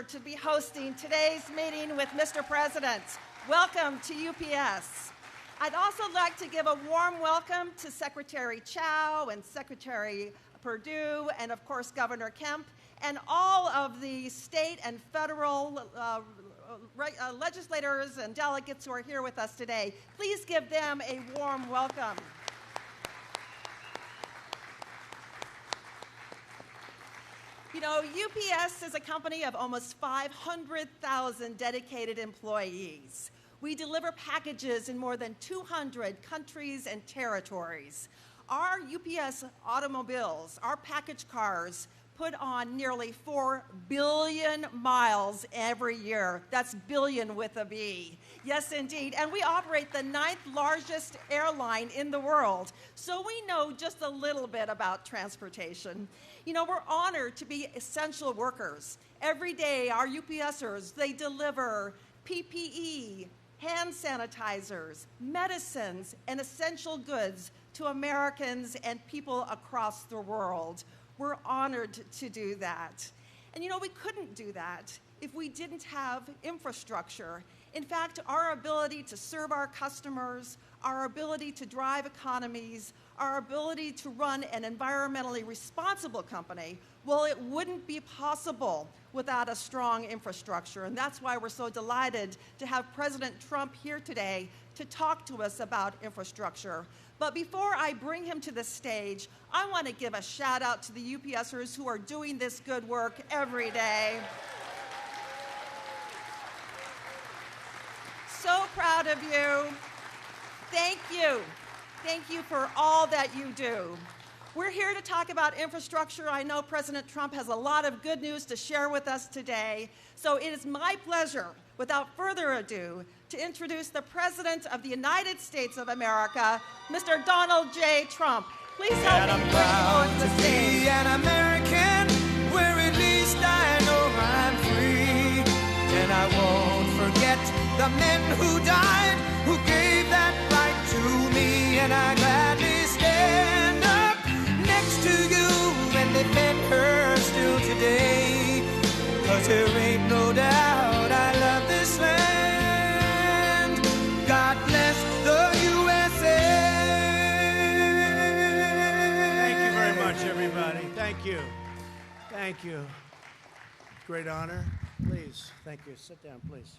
honor to be hosting today's meeting with Mr. President. Welcome to UPS. I'd also like to give a warm welcome to Secretary Chow and Secretary Perdue and, of course, Governor Kemp and all of the state and federal legislators and delegates who are here with us today. Please give them a warm welcome. You know, UPS is a company of almost 500,000 dedicated employees. We deliver packages in more than 200 countries and territories. Our UPS automobiles, our package cars, put on nearly 4 billion miles every year. That's billion with a B. Yes, indeed. And we operate the 9th largest airline in the world. So we know just a little bit about transportation. You know, we're honored to be essential workers. Every day, our UPSers, they deliver PPE, hand sanitizers, medicines, and essential goods to Americans and people across the world. We're honored to do that. And you know, we couldn't do that if we didn't have infrastructure. In fact, our ability to serve our customers, our ability to drive economies, our ability to run an environmentally responsible company, well, it wouldn't be possible without a strong infrastructure. And that's why we're so delighted to have President Trump here today to talk to us about infrastructure. But before I bring him to the stage, I want to give a shout out to the UPSers who are doing this good work every day. So proud of you. Thank you. Thank you for all that you do. We're here to talk about infrastructure. I know President Trump has a lot of good news to share with us today. So it is my pleasure, without further ado, to introduce the President of the United States of America, Mr. Donald J. Trump. Please help me bring him over to the stage. An American, where at least I know I'm free. And I won't forget the men who died, who gave that right to me. And I gladly stand up next to you and defend her still today. 'Cause there ain't no doubt I love this land. God bless the USA. Thank you very much, everybody. Thank you. Thank you. Great honor. Please, thank you. Sit down, please.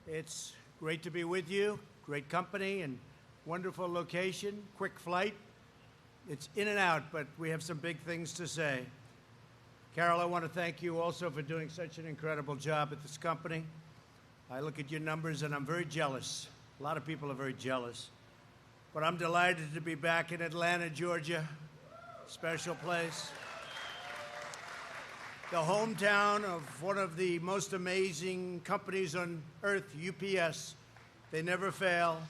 It's great to be with you. Great company and wonderful location. Quick flight. It's in and out, but we have some big things to say. Carol, I want to thank you also for doing such an incredible job at this company. I look at your numbers and I'm very jealous. A lot of people are very jealous. But I'm delighted to be back in Atlanta, Georgia. Special place. The hometown of one of the most amazing companies on earth, UPS. They never fail.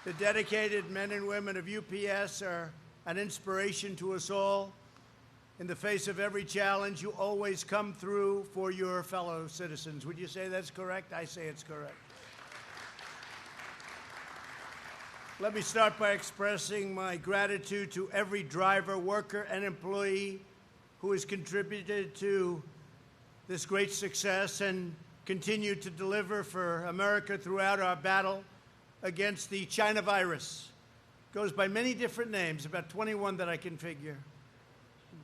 The dedicated men and women of UPS are an inspiration to us all. In the face of every challenge, you always come through for your fellow citizens. Would you say that's correct? I say it's correct. Let me start by expressing my gratitude to every driver, worker, and employee who has contributed to this great success and continue to deliver for America throughout our battle against the China virus. It goes by many different names, about 21 that I can figure.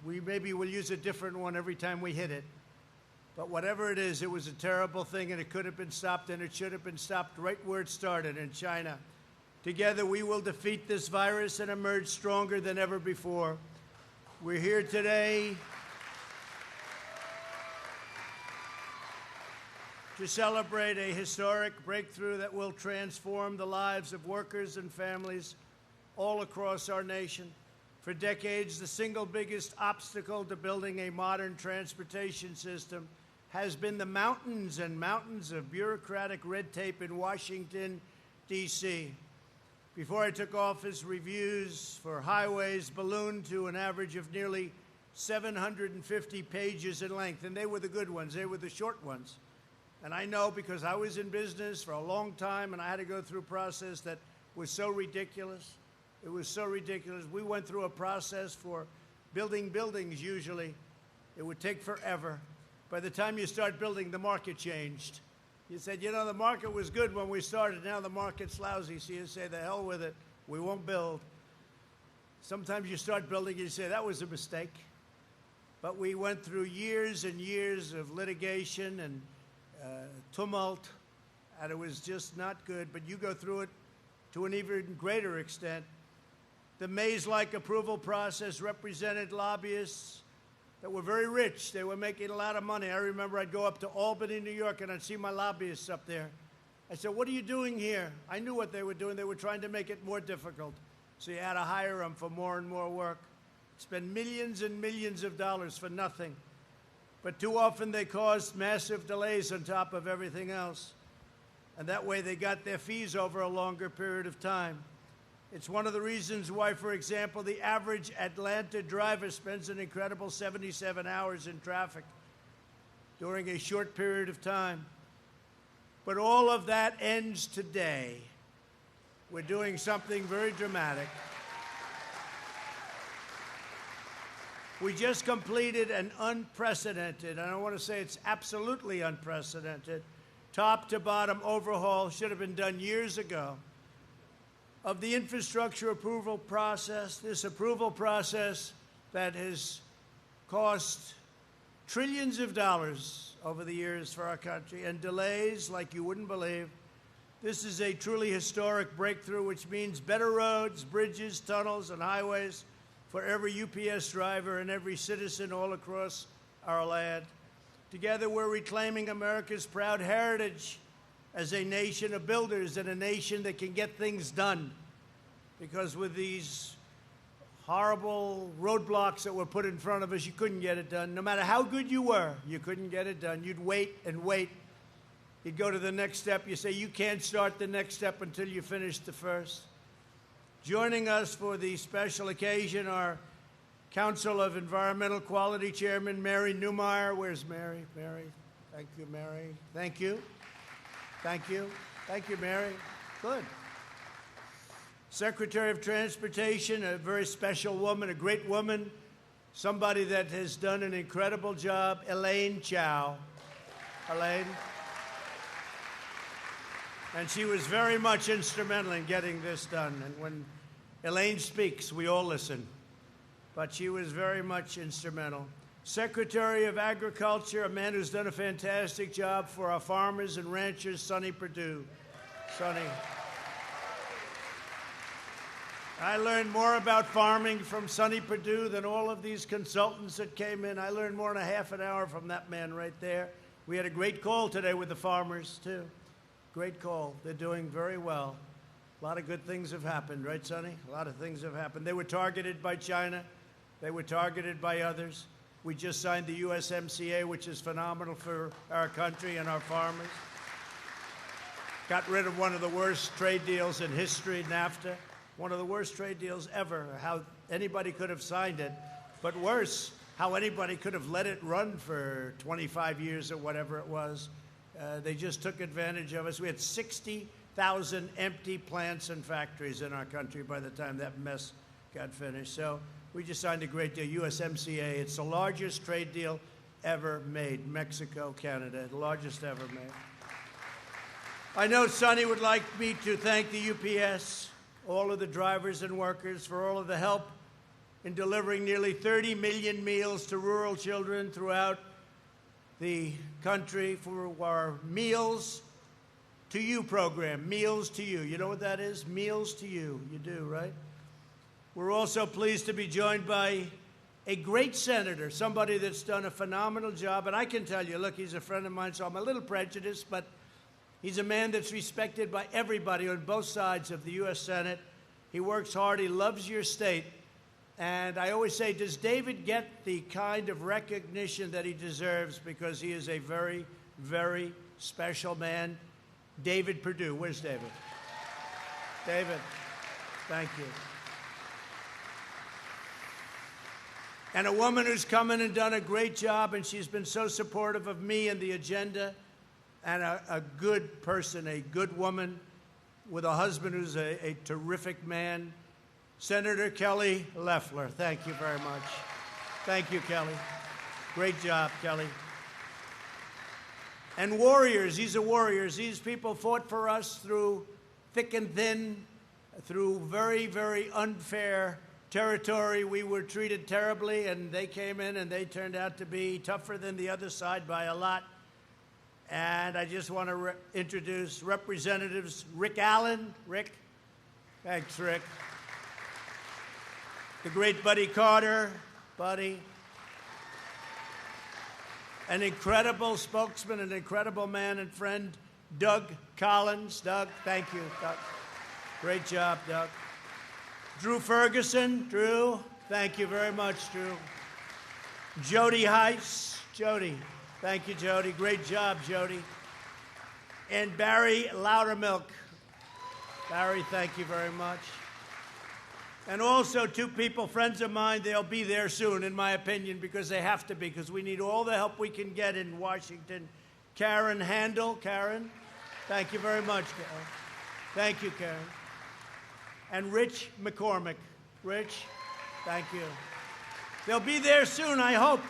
We maybe will use a different one every time we hit it. But whatever it is, it was a terrible thing, and it could have been stopped, and it should have been stopped right where it started, in China. Together, we will defeat this virus and emerge stronger than ever before. We're here today to celebrate a historic breakthrough that will transform the lives of workers and families all across our nation. For decades, the single biggest obstacle to building a modern transportation system has been the mountains and mountains of bureaucratic red tape in Washington, D.C. Before I took office, reviews for highways ballooned to an average of nearly 750 pages in length, and they were the good ones. They were the short ones. And I know because I was in business for a long time, and I had to go through a process that was so ridiculous. It was so ridiculous. We went through a process for building buildings usually It would take forever. By the time you start building, the market changed. You said, you know, the market was good when we started. Now the market's lousy. So you say, the hell with it. We won't build. Sometimes you start building and you say, that was a mistake. But we went through years and years of litigation and tumult, and it was just not good. But you go through it to an even greater extent. The maze-like approval process represented lobbyists that were very rich. They were making a lot of money. I remember I'd go up to Albany, New York, and I'd see my lobbyists up there. I said, what are you doing here? I knew what they were doing. They were trying to make it more difficult. So you had to hire them for more and more work. Spend millions and millions of dollars for nothing. But too often they caused massive delays on top of everything else. And that way they got their fees over a longer period of time. It's one of the reasons why, for example, the average Atlanta driver spends an incredible 77 hours in traffic during a short period of time. But all of that ends today. We're doing something very dramatic. We just completed an unprecedented, and I want to say it's absolutely unprecedented, top-to-bottom overhaul, should have been done years ago, of the infrastructure approval process, this approval process that has cost trillions of dollars over the years for our country and delays like you wouldn't believe. This is a truly historic breakthrough, which means better roads, bridges, tunnels, and highways for every UPS driver and every citizen all across our land. Together, we're reclaiming America's proud heritage as a nation of builders and a nation that can get things done. Because with these horrible roadblocks that were put in front of us, you couldn't get it done. No matter how good you were, you couldn't get it done. You'd wait and wait. You'd go to the next step. You say, you can't start the next step until you finish the first. Joining us for the special occasion are Council of Environmental Quality Chairman Mary Newmeyer. Where's Mary? Mary. Thank you, Mary. Thank you. Thank you. Thank you, Mary. Good. Secretary of Transportation, a very special woman, a great woman, somebody that has done an incredible job, Elaine Chao. Elaine. And she was very much instrumental in getting this done. And when Elaine speaks, we all listen. But she was very much instrumental. Secretary of Agriculture, a man who's done a fantastic job for our farmers and ranchers, Sonny Perdue. Sonny. I learned more about farming from Sonny Perdue than all of these consultants that came in. I learned more in a half an hour from that man right there. We had a great call today with the farmers, too. Great call. They're doing very well. A lot of good things have happened, right, Sonny? A lot of things have happened. They were targeted by China. They were targeted by others. We just signed the USMCA, which is phenomenal for our country and our farmers. Got rid of one of the worst trade deals in history, NAFTA. One of the worst trade deals ever, how anybody could have signed it. But worse, how anybody could have let it run for 25 years or whatever it was. They just took advantage of us. We had 60,000 empty plants and factories in our country by the time that mess got finished. So we just signed a great deal, USMCA. It's the largest trade deal ever made, Mexico, Canada, the largest ever made. I know Sonny would like me to thank the UPS, all of the drivers and workers for all of the help in delivering nearly 30 million meals to rural children throughout the country for our Meals to You program, Meals to You. You know what that is? Meals to You. You do, right? We're also pleased to be joined by a great senator, somebody that's done a phenomenal job. And I can tell you, look, he's a friend of mine, so I'm a little prejudiced, but he's a man that's respected by everybody on both sides of the U.S. Senate. He works hard. He loves your state. And I always say, does David get the kind of recognition that he deserves? Because he is a very, very special man. David Perdue. Where's David? David, thank you. And a woman who's come in and done a great job, and she's been so supportive of me and the agenda, and a good person, a good woman, with a husband who's a terrific man, Senator Kelly Loeffler. Thank you very much. Thank you, Kelly. Great job, Kelly. And warriors, these are warriors. These people fought for us through thick and thin, through very, very unfair territory. We were treated terribly, and they came in and they turned out to be tougher than the other side by a lot. And I just want to introduce Representatives Rick Allen. Rick. Thanks, Rick. The great Buddy Carter. Buddy. An incredible spokesman, an incredible man and friend, Doug Collins. Doug, thank you, Doug. Great job, Doug. Drew Ferguson. Drew, thank you very much, Drew. Jody Heiss. Jody, thank you, Jody. Great job, Jody. And Barry Loudermilk. Barry, thank you very much. And also two people, friends of mine, they'll be there soon, in my opinion, because they have to be, because we need all the help we can get in Washington. Karen Handel. Karen, thank you very much, Karen. Thank you, Karen. And Rich McCormick. Rich, thank you. They'll be there soon, I hope.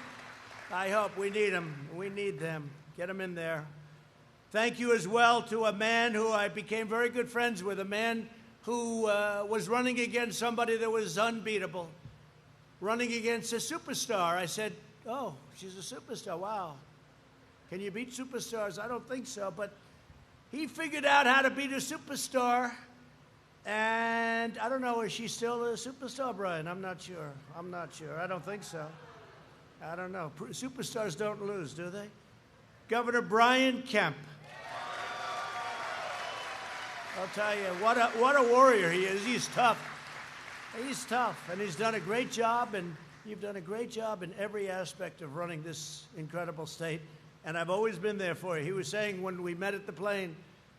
I hope. We need them. We need them. Get them in there. Thank you as well to a man who I became very good friends with, a man who was running against somebody that was unbeatable, running against a superstar. I said, oh, she's a superstar. Wow. Can you beat superstars? I don't think so. But he figured out how to beat a superstar. And I don't know, is she still a superstar, Brian? I'm not sure. I'm not sure. I don't think so. I don't know. Superstars don't lose, do they? Governor Brian Kemp. I'll tell you, what a warrior he is. He's tough. He's tough, and he's done a great job, and you've done a great job in every aspect of running this incredible state, and I've always been there for you. He was saying when we met at the plane,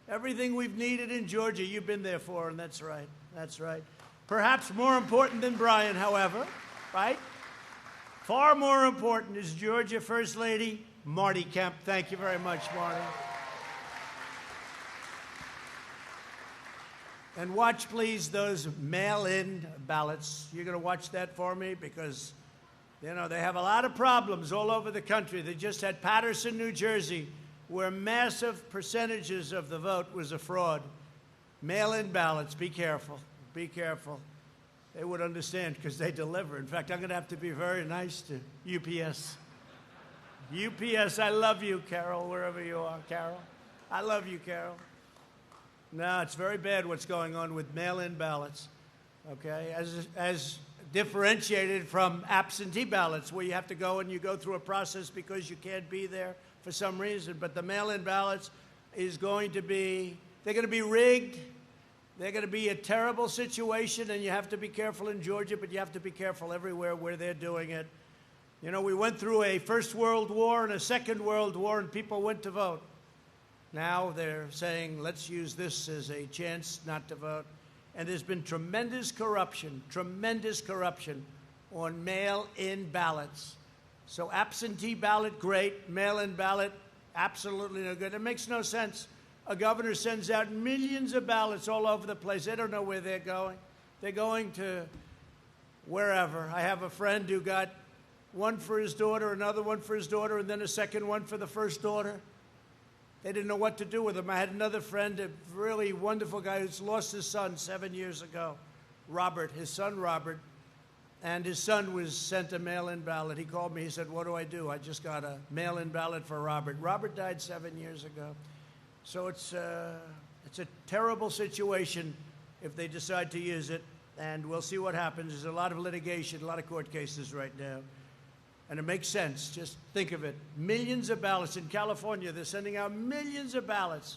everything we've needed in Georgia, you've been there for, and that's right. That's right. Perhaps more important than Brian, however, right? Far more important is Georgia First Lady Marty Kemp. Thank you very much, Marty. And watch, please, those mail-in ballots. You're going to watch that for me because, you know, they have a lot of problems all over the country. They just had Paterson, New Jersey, where massive percentages of the vote was a fraud. Mail-in ballots, be careful. Be careful. They would understand because they deliver. In fact, I'm going to have to be very nice to UPS. UPS, I love you, Carol, wherever you are, Carol. I love you, Carol. No, it's very bad what's going on with mail-in ballots, okay, as differentiated from absentee ballots where you have to go and you go through a process because you can't be there for some reason. But the mail-in ballots is going to be, they're going to be rigged. They're going to be a terrible situation, and you have to be careful in Georgia, but you have to be careful everywhere where they're doing it. You know, we went through a First World War and a Second World War, and people went to vote. Now they're saying, let's use this as a chance not to vote. And there's been tremendous corruption on mail-in ballots. So absentee ballot, great. Mail-in ballot, absolutely no good. It makes no sense. A governor sends out millions of ballots all over the place. They don't know where they're going. They're going to wherever. I have a friend who got one for his daughter, another one for his daughter, and then a second one for the first daughter. They didn't know what to do with him. I had another friend, a really wonderful guy who's lost his son 7 years ago, Robert, his son Robert, and his son was sent a mail-in ballot. He called me. He said, what do? I just got a mail-in ballot for Robert. Robert died 7 years ago. So it's a terrible situation if they decide to use it, and we'll see what happens. There's a lot of litigation, a lot of court cases right now. And it makes sense. Just think of it. Millions of ballots. In California, they're sending out millions of ballots.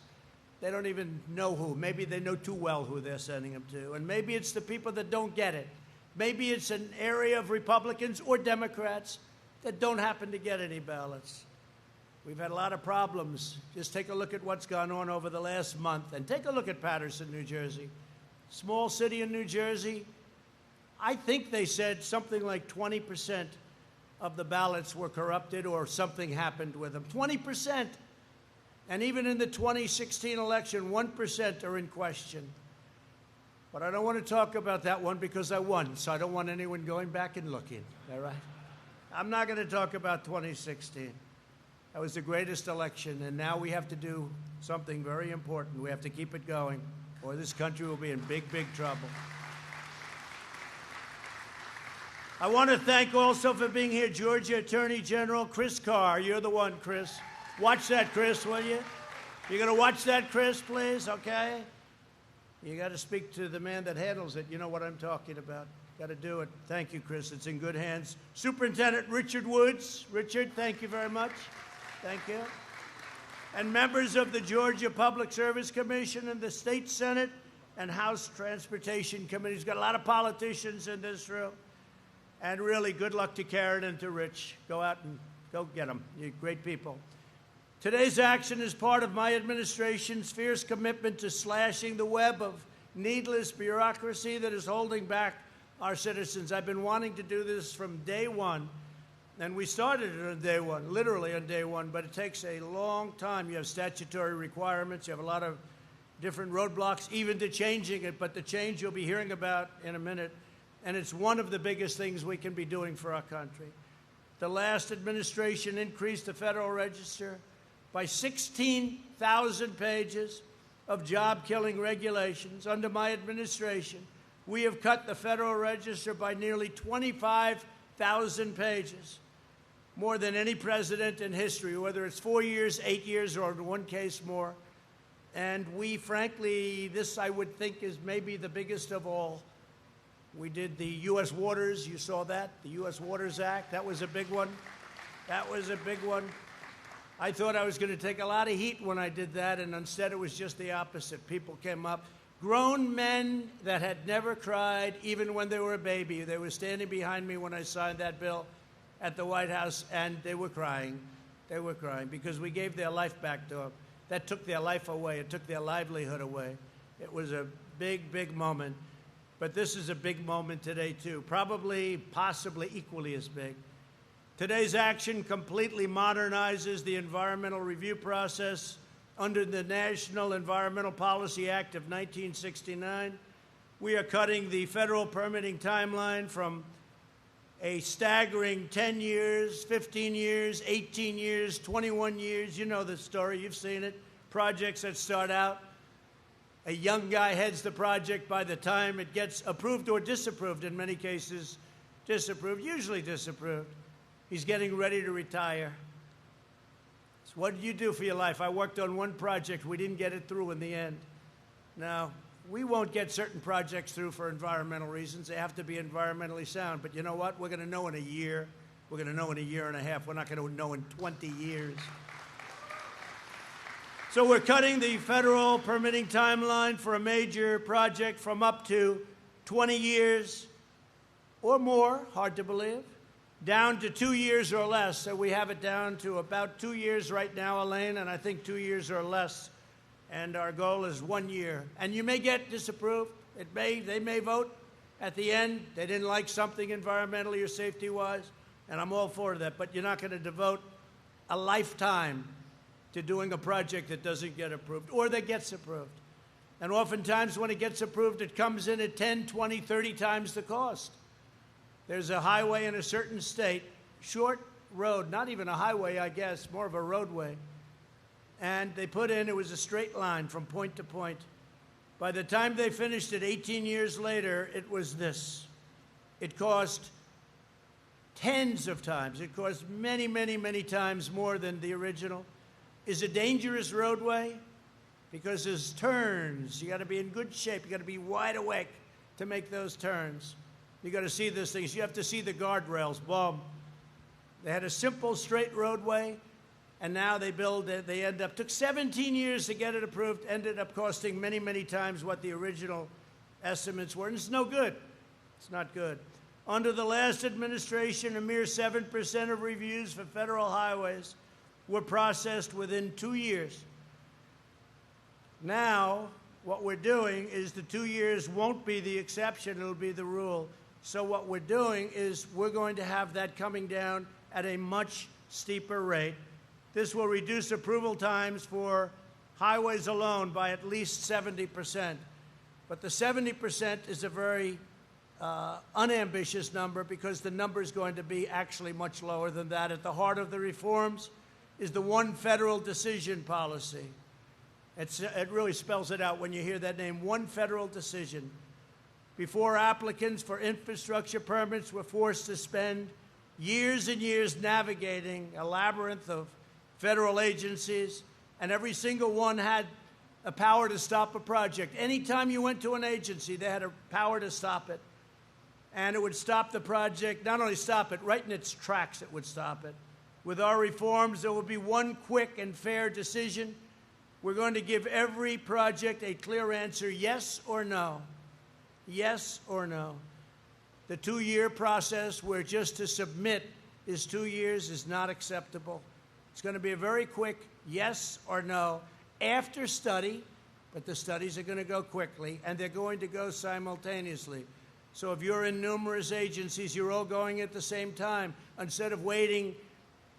They don't even know who. Maybe they know too well who they're sending them to. And maybe it's the people that don't get it. Maybe it's an area of Republicans or Democrats that don't happen to get any ballots. We've had a lot of problems. Just take a look at what's gone on over the last month. And take a look at Paterson, New Jersey. Small city in New Jersey. I think they said something like 20% of the ballots were corrupted or something happened with them. 20%. And even in the 2016 election, 1% are in question. But I don't want to talk about that one because I won, so I don't want anyone going back and looking, all right? I'm not going to talk about 2016. That was the greatest election, and now we have to do something very important. We have to keep it going, or this country will be in big, big trouble. I want to thank also for being here Georgia Attorney General Chris Carr. You're the one, Chris. Watch that, Chris, will you? You're going to watch that, Chris, please, okay? You got to speak to the man that handles it. You know what I'm talking about. Got to do it. Thank you, Chris. It's in good hands. Superintendent Richard Woods. Richard, thank you very much. Thank you. And members of the Georgia Public Service Commission and the State Senate and House Transportation Committees. Got a lot of politicians in this room. And really, good luck to Karen and to Rich. Go out and go get them. You're great people. Today's action is part of my administration's fierce commitment to slashing the web of needless bureaucracy that is holding back our citizens. I've been wanting to do this from day one, and we started it on day one, literally on day one, but it takes a long time. You have statutory requirements. You have a lot of different roadblocks, even to changing it, but the change you'll be hearing about in a minute. And it's one of the biggest things we can be doing for our country. The last administration increased the Federal Register by 16,000 pages of job-killing regulations. Under my administration, we have cut the Federal Register by nearly 25,000 pages, more than any president in history, whether it's 4 years, 8 years, or in one case more. And we, frankly, this I would think is maybe the biggest of all. We did the U.S. Waters. You saw that, the U.S. Waters Act. That was a big one. That was a big one. I thought I was going to take a lot of heat when I did that, and instead it was just the opposite. People came up, grown men that had never cried, even when they were a baby. They were standing behind me when I signed that bill at the White House, and they were crying. They were crying because we gave their life back to them. That took their life away. It took their livelihood away. It was a big, big moment. But this is a big moment today, too, probably, possibly equally as big. Today's action completely modernizes the environmental review process under the National Environmental Policy Act of 1969. We are cutting the federal permitting timeline from a staggering 10 years, 15 years, 18 years, 21 years. You know the story. You've seen it. Projects that start out, a young guy heads the project. By the time it gets approved or disapproved, in many cases disapproved, usually disapproved, he's getting ready to retire. So what did you do for your life? I worked on one project. We didn't get it through in the end. Now, we won't get certain projects through for environmental reasons. They have to be environmentally sound. But you know what? We're going to know in a year. We're going to know in a year and a half. We're not going to know in 20 years. So we're cutting the federal permitting timeline for a major project from up to 20 years or more, hard to believe, down to 2 years or less. So we have it down to about 2 years right now, Elaine, and I think 2 years or less. And our goal is 1 year. And you may get disapproved. They may vote at the end. They didn't like something environmentally or safety-wise, and I'm all for that. But you're not going to devote a lifetime to doing a project that doesn't get approved or that gets approved. And oftentimes when it gets approved, it comes in at 10, 20, 30 times the cost. There's a highway in a certain state, short road, not even a highway, I guess, more of a roadway. And they put in, it was a straight line from point to point. By the time they finished it 18 years later, it was this. It cost tens of times. It cost many, many, many times more than the original. Is a dangerous roadway because there's turns. You got to be in good shape. You got to be wide awake to make those turns. You got to see those things. You have to see the guardrails. Boom. They had a simple straight roadway, and now they build it. They took 17 years to get it approved, ended up costing many, many times what the original estimates were, and it's no good. It's not good. Under the last administration, a mere 7% of reviews for federal highways were processed within 2 years. Now, what we're doing is the 2 years won't be the exception, it'll be the rule. So what we're doing is we're going to have that coming down at a much steeper rate. This will reduce approval times for highways alone by at least 70%. But the 70% is a very unambitious number, because the number is going to be actually much lower than that. At the heart of the reforms is the one federal decision policy. It really spells it out when you hear that name, one federal decision. Before, applicants for infrastructure permits were forced to spend years and years navigating a labyrinth of federal agencies, and every single one had a power to stop a project. Anytime you went to an agency, they had a power to stop it. And it would stop the project, not only stop it, right in its tracks it would stop it. With our reforms, there will be one quick and fair decision. We're going to give every project a clear answer, yes or no. Yes or no. The 2-year process where just to submit is 2 years is not acceptable. It's going to be a very quick yes or no after study, but the studies are going to go quickly, and they're going to go simultaneously. So if you're in numerous agencies, you're all going at the same time. Instead of waiting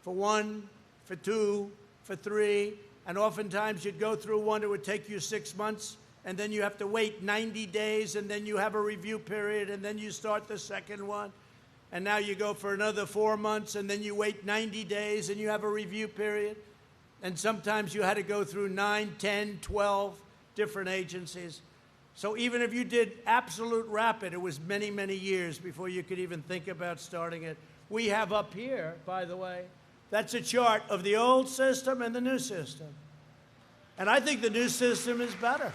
for 1, for 2, for 3, and oftentimes you'd go through one, it would take you 6 months, and then you have to wait 90 days, and then you have a review period, and then you start the second one. And now you go for another 4 months, and then you wait 90 days, and you have a review period. And sometimes you had to go through 9, 10, 12 different agencies. So even if you did absolute rapid, it was many, many years before you could even think about starting it. We have up here, by the way, that's a chart of the old system and the new system. And I think the new system is better.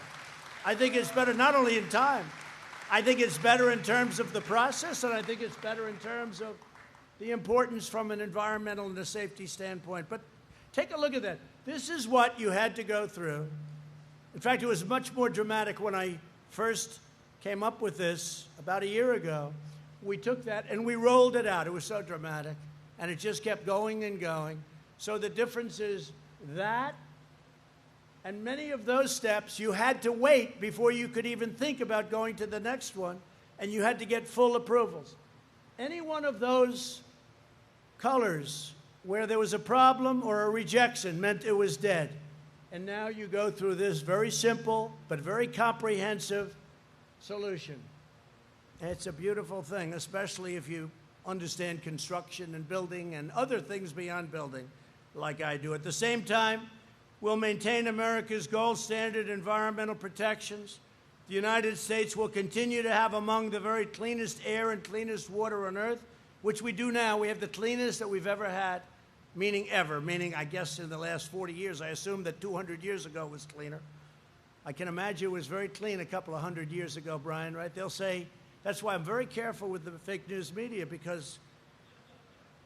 I think it's better not only in time, I think it's better in terms of the process, and I think it's better in terms of the importance from an environmental and a safety standpoint. But take a look at that. This is what you had to go through. In fact, it was much more dramatic when I first came up with this about a year ago. We took that and we rolled it out. It was so dramatic. And it just kept going and going. So the difference is that, and many of those steps you had to wait before you could even think about going to the next one, and you had to get full approvals. Any one of those colors where there was a problem or a rejection meant it was dead. And now you go through this very simple but very comprehensive solution. And it's a beautiful thing, especially if you understand construction and building and other things beyond building like I do. At the same time, we'll maintain America's gold standard environmental protections. The United States will continue to have among the very cleanest air and cleanest water on earth, which we do now. We have the cleanest that we've ever had, meaning ever, meaning I guess in the last 40 years. I assume that 200 years ago was cleaner. I can imagine it was very clean a couple of hundred years ago, Brian, right? They'll say, that's why I'm very careful with the fake news media, because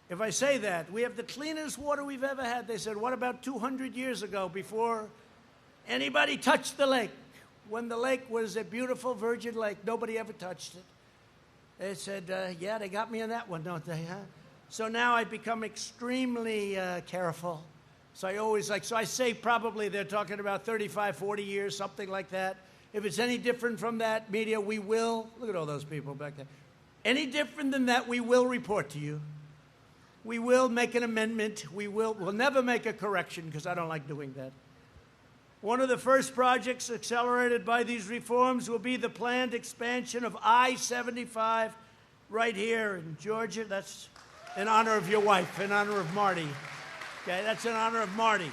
if I say that, we have the cleanest water we've ever had, they said, what about 200 years ago before anybody touched the lake? When the lake was a beautiful virgin lake, nobody ever touched it. They said, yeah, they got me on that one, don't they, huh? So now I've become extremely careful. So I say probably they're talking about 35, 40 years, something like that. If it's any different from that, media, we will, look at all those people back there. Any different than that, we will report to you. We will make an amendment. We'll never make a correction, because I don't like doing that. One of the first projects accelerated by these reforms will be the planned expansion of I-75 right here in Georgia. That's in honor of your wife, in honor of Marty. Okay, that's in honor of Marty.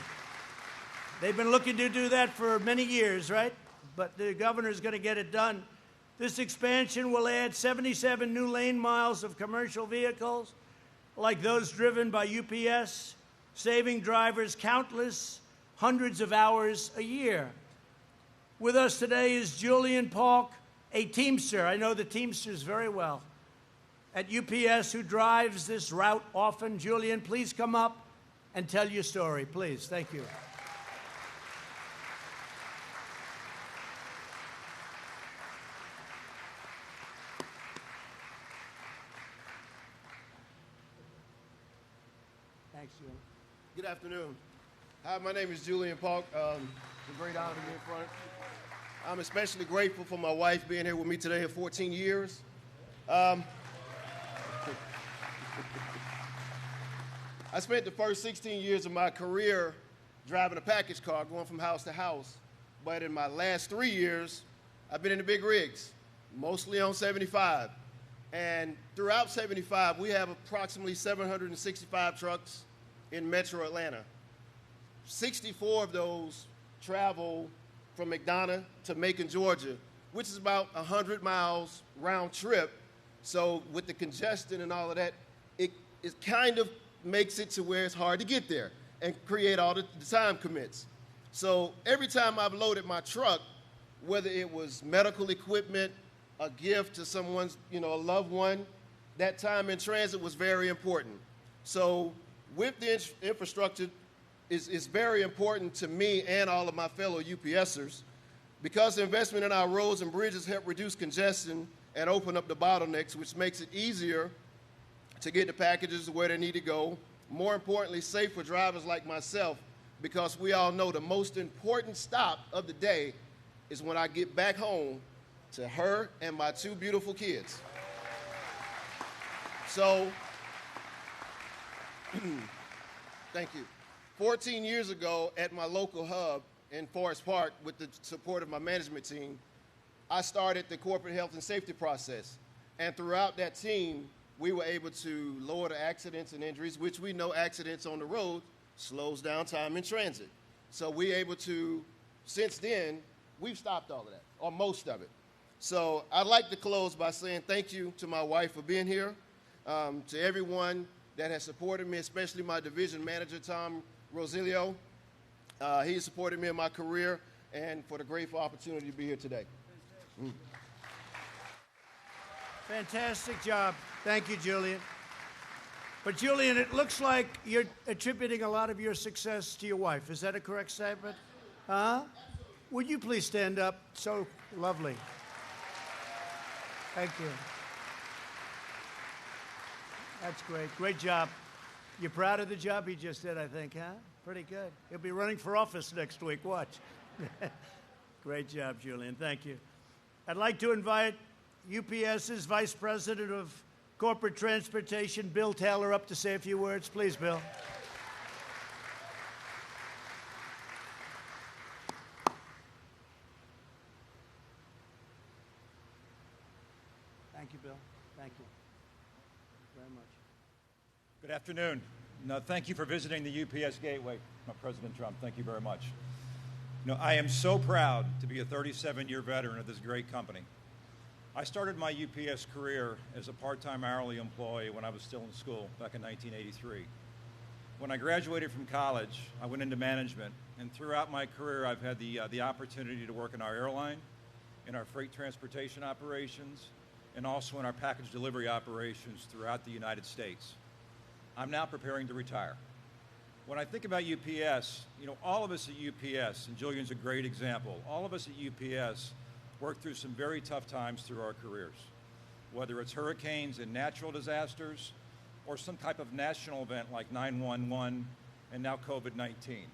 They've been looking to do that for many years, right? But the governor's going to get it done. This expansion will add 77 new lane miles of commercial vehicles, like those driven by UPS, saving drivers countless hundreds of hours a year. With us today is Julian Polk, a Teamster. I know the Teamsters very well. At UPS, who drives this route often. Julian, please come up and tell your story, please. Thank you. Thanks, Julian. Good afternoon. Hi, my name is Julian Polk. It's a great honor to be in front. I'm especially grateful for my wife being here with me today for 14 years. I spent the first 16 years of my career driving a package car, going from house to house. But in my last 3 years, I've been in the big rigs, mostly on 75. And throughout 75, we have approximately 765 trucks in Metro Atlanta. 64 of those travel from McDonough to Macon, Georgia, which is about 100 miles round trip. So with the congestion and all of that, it kind of makes it to where it's hard to get there and create all the time commits. So every time I've loaded my truck, whether it was medical equipment, a gift to someone's, a loved one, that time in transit was very important. So with the infrastructure, is very important to me and all of my fellow UPSers, because the investment in our roads and bridges help reduce congestion and open up the bottlenecks, which makes it easier to get the packages where they need to go. More importantly, safe for drivers like myself, because we all know the most important stop of the day is when I get back home to her and my two beautiful kids. So, thank you. 14 years ago at my local hub in Forest Park, with the support of my management team, I started the corporate health and safety process. And throughout that team, we were able to lower the accidents and injuries, which we know accidents on the road slows down time in transit. So we're able to, since then, we've stopped all of that, or most of it. So I'd like to close by saying thank you to my wife for being here, to everyone that has supported me, especially my division manager, Tom Rosilio. He has supported me in my career, and for the grateful opportunity to be here today. Fantastic job. Thank you, Julian. But Julian, it looks like you're attributing a lot of your success to your wife. Is that a correct statement? Huh? Would you please stand up? So lovely. Thank you. That's great. Great job. You're proud of the job he just did, I think, huh? Pretty good. He'll be running for office next week. Watch. Great job, Julian. Thank you. I'd like to invite UPS's Vice President of Corporate Transportation, Bill Taylor, up to say a few words. Please, Bill. Thank you, Bill. Thank you very much. Good afternoon. No, thank you for visiting the UPS Gateway, President Trump. Thank you very much. I am so proud to be a 37-year veteran of this great company. I started my UPS career as a part-time hourly employee when I was still in school back in 1983. When I graduated from college, I went into management, and throughout my career, I've had the opportunity to work in our airline, in our freight transportation operations, and also in our package delivery operations throughout the United States. I'm now preparing to retire. When I think about UPS, all of us at UPS, and Julian's a great example, all of us at UPS worked through some very tough times through our careers, whether it's hurricanes and natural disasters, or some type of national event like 9/11 and now COVID-19.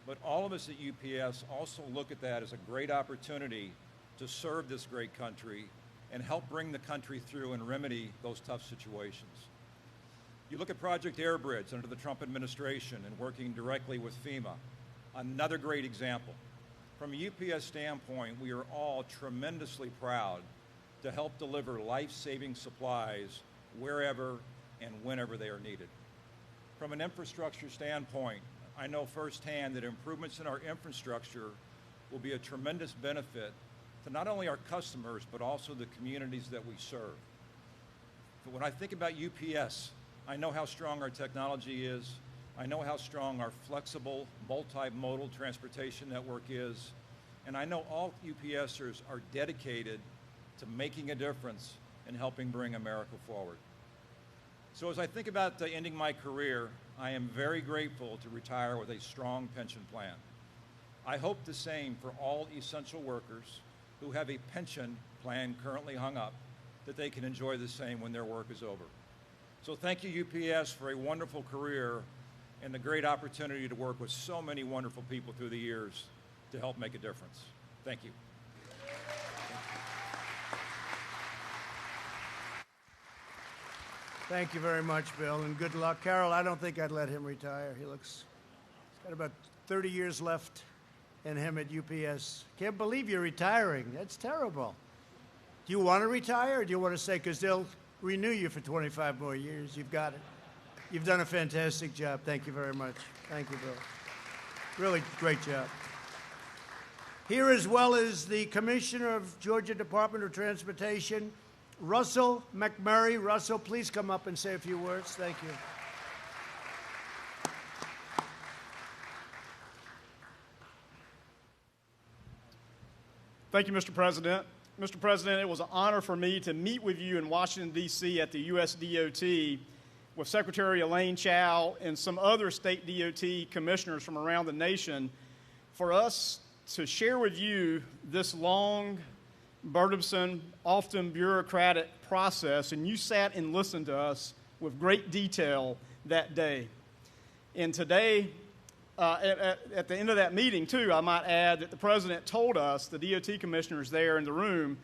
But all of us at UPS also look at that as a great opportunity to serve this great country and help bring the country through and remedy those tough situations. You look at Project Airbridge under the Trump administration and working directly with FEMA, another great example. From a UPS standpoint, we are all tremendously proud to help deliver life-saving supplies wherever and whenever they are needed. From an infrastructure standpoint, I know firsthand that improvements in our infrastructure will be a tremendous benefit to not only our customers, but also the communities that we serve. But when I think about UPS, I know how strong our technology is. I know how strong our flexible, multimodal transportation network is. And I know all UPSers are dedicated to making a difference and helping bring America forward. So as I think about ending my career, I am very grateful to retire with a strong pension plan. I hope the same for all essential workers who have a pension plan currently hung up, that they can enjoy the same when their work is over. So thank you, UPS, for a wonderful career and the great opportunity to work with so many wonderful people through the years to help make a difference. Thank you. Thank you very much, Bill, and good luck. Carol, I don't think I'd let him retire. He's got about 30 years left in him at UPS. Can't believe you're retiring. That's terrible. Do you want to retire, or do you want to stay? Because renew you for 25 more years. You've got it. You've done a fantastic job. Thank you very much. Thank you, Bill. Really great job. Here, as well as the Commissioner of Georgia Department of Transportation, Russell McMurray. Russell, please come up and say a few words. Thank you. Thank you, Mr. President. Mr. President, it was an honor for me to meet with you in Washington, D.C. at the U.S. DOT with Secretary Elaine Chao and some other state DOT commissioners from around the nation for us to share with you this long, burdensome, often bureaucratic process, and you sat and listened to us with great detail that day. And today, at the end of that meeting, too, I might add that the President told us, the DOT commissioners there in the room,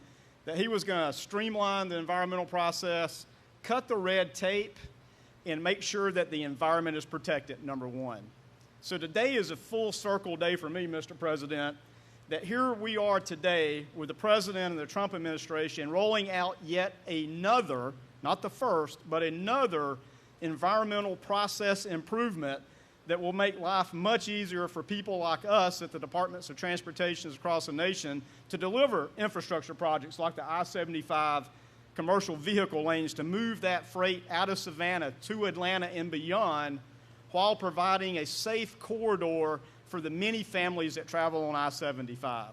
that he was going to streamline the environmental process, cut the red tape, and make sure that the environment is protected, number one. So today is a full circle day for me, Mr. President, that here we are today with the President and the Trump administration rolling out yet another, not the first, but another environmental process improvement that will make life much easier for people like us at the Departments of Transportation across the nation to deliver infrastructure projects like the I-75 commercial vehicle lanes to move that freight out of Savannah to Atlanta and beyond while providing a safe corridor for the many families that travel on I-75.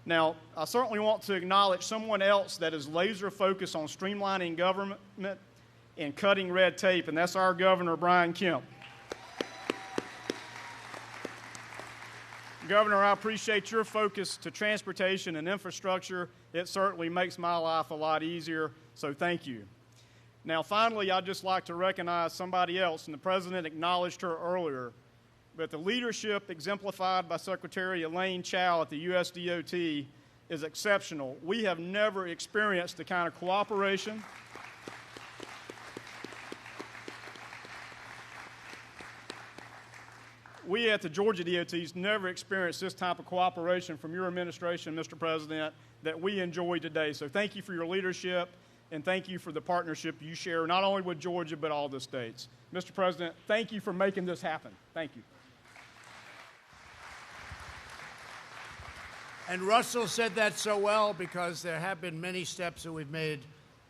Now, I certainly want to acknowledge someone else that is laser focused on streamlining government and cutting red tape, and that's our Governor, Brian Kemp. Governor, I appreciate your focus to transportation and infrastructure. It certainly makes my life a lot easier, so thank you. Now, finally, I'd just like to recognize somebody else, and the President acknowledged her earlier, but the leadership exemplified by Secretary Elaine Chao at the U.S. DOT is exceptional. We have never experienced the kind of cooperation we at the Georgia DOT's never experienced this type of cooperation from your administration, Mr. President, that we enjoy today. So thank you for your leadership, and thank you for the partnership you share not only with Georgia but all the states. Mr. President, thank you for making this happen. Thank you. And Russell said that so well because there have been many steps that we've made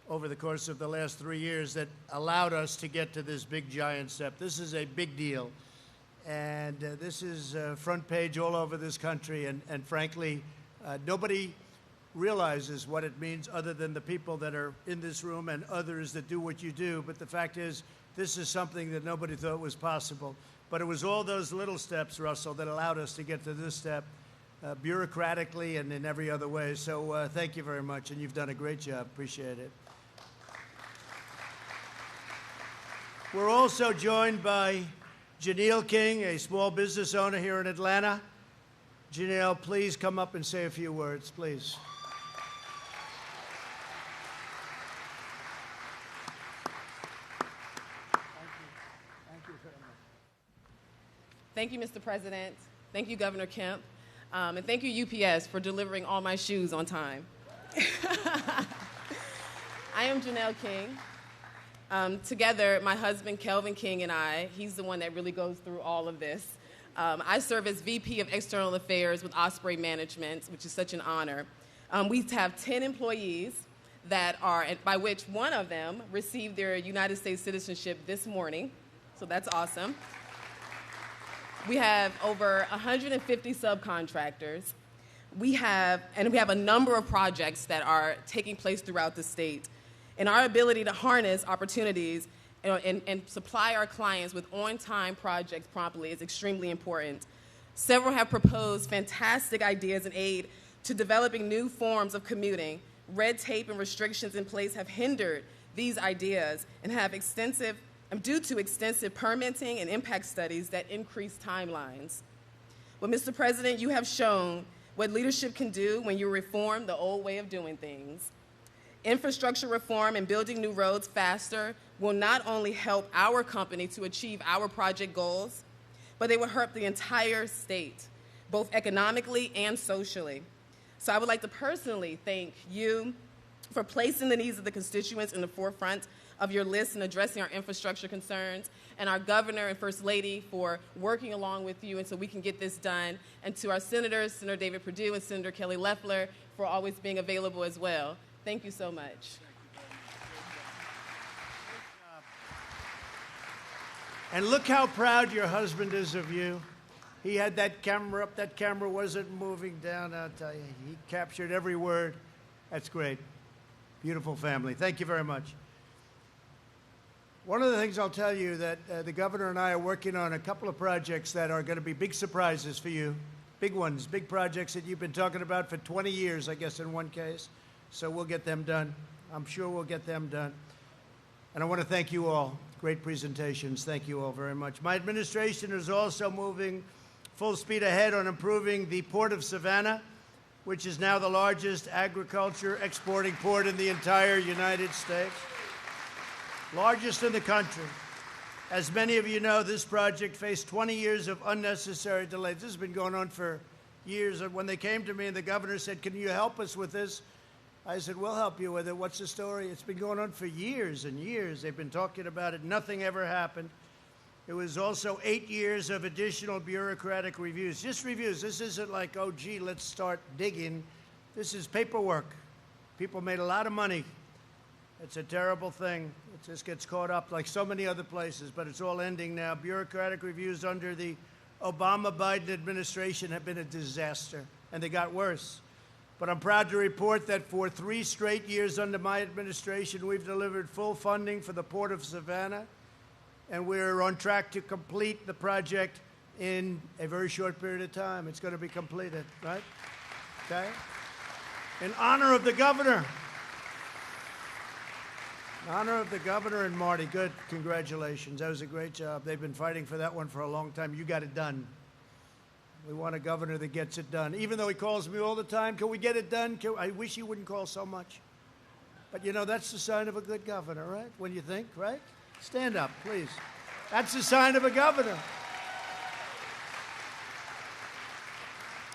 over the course of the last 3 years that allowed us to get to this big, giant step. This is a big deal. And this is front page all over this country. And frankly, nobody realizes what it means other than the people that are in this room and others that do what you do. But the fact is, this is something that nobody thought was possible. But it was all those little steps, Russell, that allowed us to get to this step bureaucratically and in every other way. So thank you very much. And you've done a great job. Appreciate it. We're also joined by Janelle King, a small business owner here in Atlanta. Janelle, please come up and say a few words, please. Thank you very much. Thank you, Mr. President. Thank you, Governor Kemp. And thank you, UPS, for delivering all my shoes on time. I am Janelle King. Together, my husband, Kelvin King, and I, he's the one that really goes through all of this. I serve as VP of External Affairs with Osprey Management, which is such an honor. We have 10 employees that are, by which one of them received their United States citizenship this morning, so that's awesome. We have over 150 subcontractors. We have a number of projects that are taking place throughout the state. And our ability to harness opportunities and supply our clients with on-time projects promptly is extremely important. Several have proposed fantastic ideas and aid to developing new forms of commuting. Red tape and restrictions in place have hindered these ideas and have due to extensive permitting and impact studies that increase timelines. Well, Mr. President, you have shown what leadership can do when you reform the old way of doing things. Infrastructure reform and building new roads faster will not only help our company to achieve our project goals, but they will help the entire state, both economically and socially. So I would like to personally thank you, for placing the needs of the constituents in the forefront of your list and addressing our infrastructure concerns, and our governor and first lady for working along with you and so we can get this done, and to our senators, Senator David Perdue and Senator Kelly Loeffler, for always being available as well. Thank you so much. And look how proud your husband is of you. He had that camera up. That camera wasn't moving down. I'll tell you, he captured every word. That's great. Beautiful family. Thank you very much. One of the things I'll tell you that the governor and I are working on a couple of projects that are going to be big surprises for you. Big ones, big projects that you've been talking about for 20 years, I guess, in one case. So we'll get them done. I'm sure we'll get them done. And I want to thank you all. Great presentations. Thank you all very much. My administration is also moving full speed ahead on improving the Port of Savannah, which is now the largest agriculture exporting port in the entire United States. Largest in the country. As many of you know, this project faced 20 years of unnecessary delays. This has been going on for years. And when they came to me and the governor said, "Can you help us with this?" I said, "We'll help you with it. What's the story?" It's been going on for years and years. They've been talking about it. Nothing ever happened. It was also 8 years of additional bureaucratic reviews. Just reviews. This isn't like, oh, gee, let's start digging. This is paperwork. People made a lot of money. It's a terrible thing. It just gets caught up like so many other places, but it's all ending now. Bureaucratic reviews under the Obama-Biden administration have been a disaster, and they got worse. But I'm proud to report that for 3 straight years under my administration, we've delivered full funding for the Port of Savannah, and we're on track to complete the project in a very short period of time. It's going to be completed, right? Okay? In honor of the governor. In honor of the governor and Marty. Good. Congratulations. That was a great job. They've been fighting for that one for a long time. You got it done. We want a governor that gets it done. Even though he calls me all the time, can we get it done? I wish he wouldn't call so much. But, you know, that's the sign of a good governor, right? When you think, right? Stand up, please. That's the sign of a governor.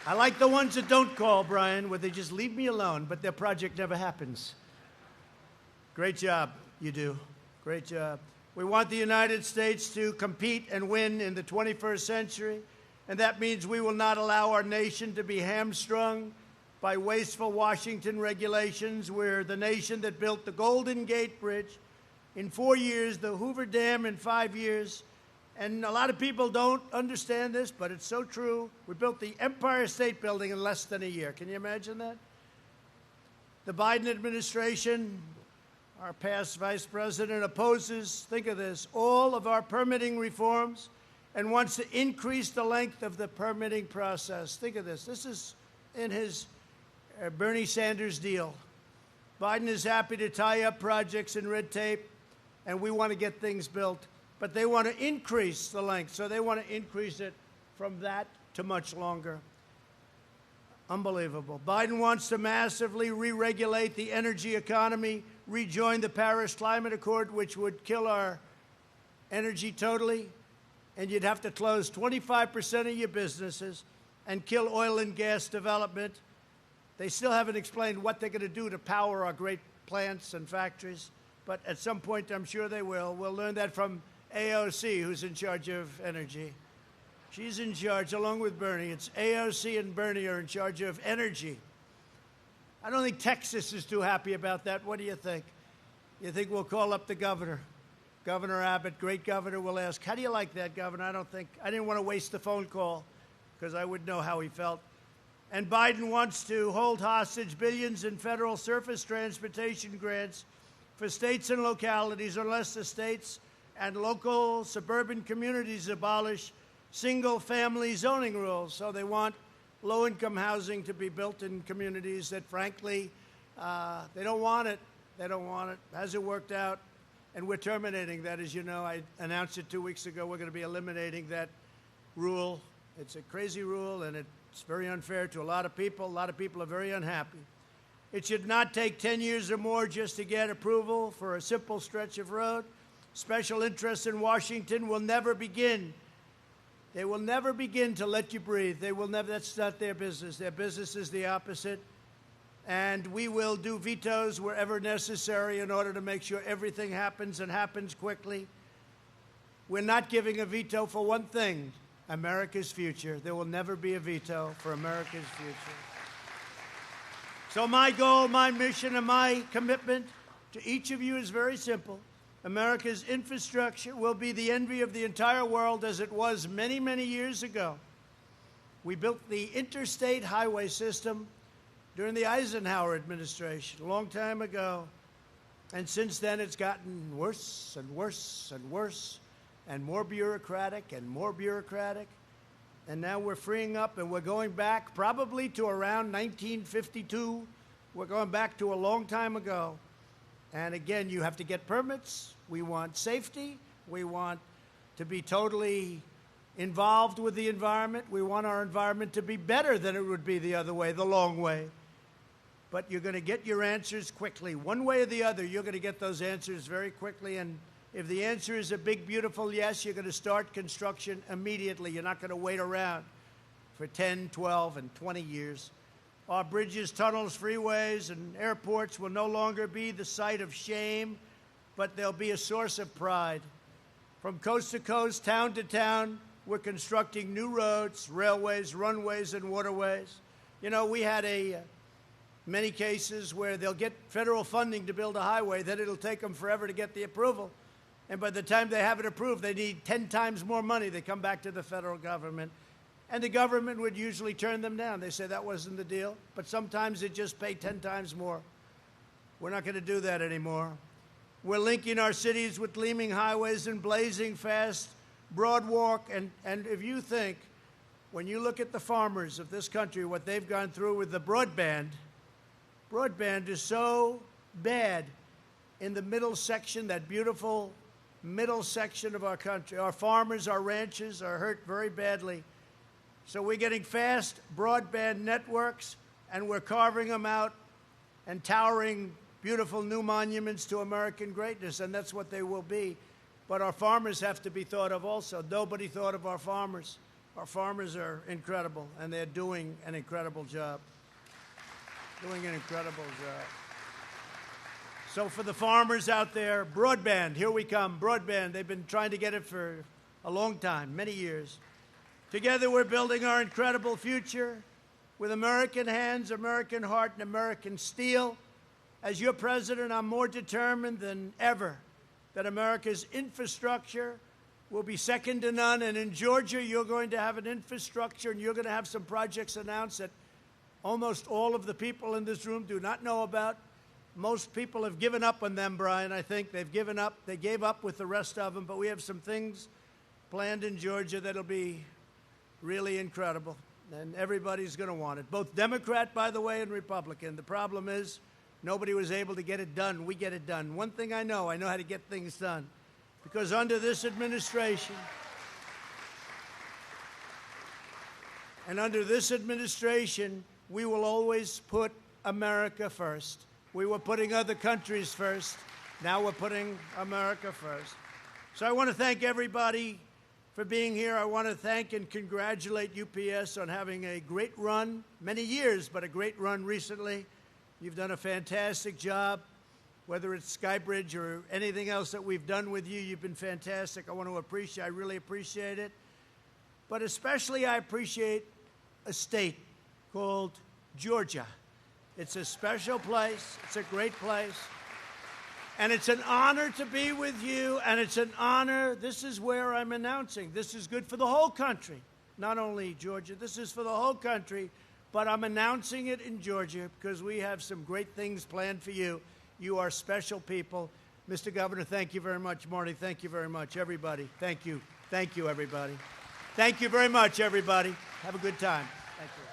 I like the ones that don't call, Brian, where they just leave me alone, but their project never happens. Great job, you do. Great job. We want the United States to compete and win in the 21st century, and that means we will not allow our nation to be hamstrung by wasteful Washington regulations. We're the nation that built the Golden Gate Bridge in 4 years, the Hoover Dam in 5 years, and a lot of people don't understand this, but it's so true. We built the Empire State Building in less than a year. Can you imagine that? The Biden administration, our past vice president, opposes, think of this, all of our permitting reforms and wants to increase the length of the permitting process. Think of this. This is in his Bernie Sanders deal. Biden is happy to tie up projects in red tape, and we want to get things built. But they want to increase the length, so they want to increase it from that to much longer. Unbelievable. Biden wants to massively re-regulate the energy economy, rejoin the Paris Climate Accord, which would kill our energy totally, and you'd have to close 25% of your businesses and kill oil and gas development. They still haven't explained what they're going to do to power our great plants and factories, but at some point I'm sure they will. We'll learn that from AOC, who's in charge of energy. She's in charge, along with Bernie. It's AOC and Bernie are in charge of energy. I don't think Texas is too happy about that. What do you think? You think we'll call up the governor? Governor Abbott, great governor, will ask, how do you like that, governor? I didn't want to waste the phone call because I would know how he felt. And Biden wants to hold hostage billions in federal surface transportation grants for states and localities unless the states and local suburban communities abolish single-family zoning rules. So they want low-income housing to be built in communities that, frankly, they don't want it. They don't want it. Hasn't worked out. And we're terminating that. As you know, I announced it 2 weeks ago. We're going to be eliminating that rule. It's a crazy rule, and it's very unfair to a lot of people. A lot of people are very unhappy. It should not take 10 years or more just to get approval for a simple stretch of road. Special interests in Washington will never begin. They will never begin to let you breathe. They will never. That's not their business. Their business is the opposite. and we will do vetoes wherever necessary in order to make sure everything happens and happens quickly. We're not giving a veto for one thing, America's future. There will never be a veto for America's future. So my goal, my mission, and my commitment to each of you is very simple. America's infrastructure will be the envy of the entire world as it was many, many years ago. We built the interstate highway system during the Eisenhower administration, a long time ago. And since then, it's gotten worse and worse and worse, and more bureaucratic and more bureaucratic. And now we're freeing up, and we're going back probably to around 1952. We're going back to a long time ago. And again, you have to get permits. We want safety. We want to be totally involved with the environment. We want our environment to be better than it would be the other way, the long way. But you're going to get your answers quickly. One way or the other, you're going to get those answers very quickly. And if the answer is a big, beautiful yes, you're going to start construction immediately. You're not going to wait around for 10, 12, and 20 years. Our bridges, tunnels, freeways, and airports will no longer be the site of shame, but they'll be a source of pride. From coast to coast, town to town, we're constructing new roads, railways, runways, and waterways. You know, we had many cases where they'll get federal funding to build a highway, then it'll take them forever to get the approval. And by the time they have it approved, they need 10 times more money. They come back to the federal government. And the government would usually turn them down. They say that wasn't the deal. But sometimes it just paid 10 times more. We're not going to do that anymore. We're linking our cities with gleaming highways and blazing fast broad walk. And if you think, when you look at the farmers of this country, what they've gone through with the broadband is so bad in the middle section, that beautiful middle section of our country. Our farmers, our ranchers are hurt very badly. So we're getting fast broadband networks, and we're carving them out and towering beautiful new monuments to American greatness, and that's what they will be. But our farmers have to be thought of also. Nobody thought of our farmers. Our farmers are incredible, and they're doing an incredible job. So for the farmers out there, broadband, here we come, broadband. They've been trying to get it for a long time, many years. Together, we're building our incredible future with American hands, American heart, and American steel. As your president, I'm more determined than ever that America's infrastructure will be second to none. And in Georgia, you're going to have an infrastructure, and you're going to have some projects announced that almost all of the people in this room do not know about. Most people have given up on them, Brian. I think they've given up. They gave up with the rest of them. But we have some things planned in Georgia that'll be really incredible, and everybody's going to want it. Both Democrat, by the way, and Republican. The problem is nobody was able to get it done. We get it done. One thing I know how to get things done, because under this administration, we will always put America first. We were putting other countries first. Now we're putting America first. So I want to thank everybody for being here. I want to thank and congratulate UPS on having a great run, many years, but a great run recently. You've done a fantastic job, whether it's Skybridge or anything else that we've done with you. You've been fantastic. I really appreciate it. But especially I appreciate a state called Georgia. It's a special place. It's a great place. And it's an honor to be with you, and it's an honor. This is where I'm announcing. This is good for the whole country, not only Georgia. This is for the whole country, but I'm announcing it in Georgia because we have some great things planned for you. You are special people. Mr. Governor, thank you very much. Marty, thank you very much. Everybody, thank you. Thank you, everybody. Thank you very much, everybody. Have a good time. Thank you.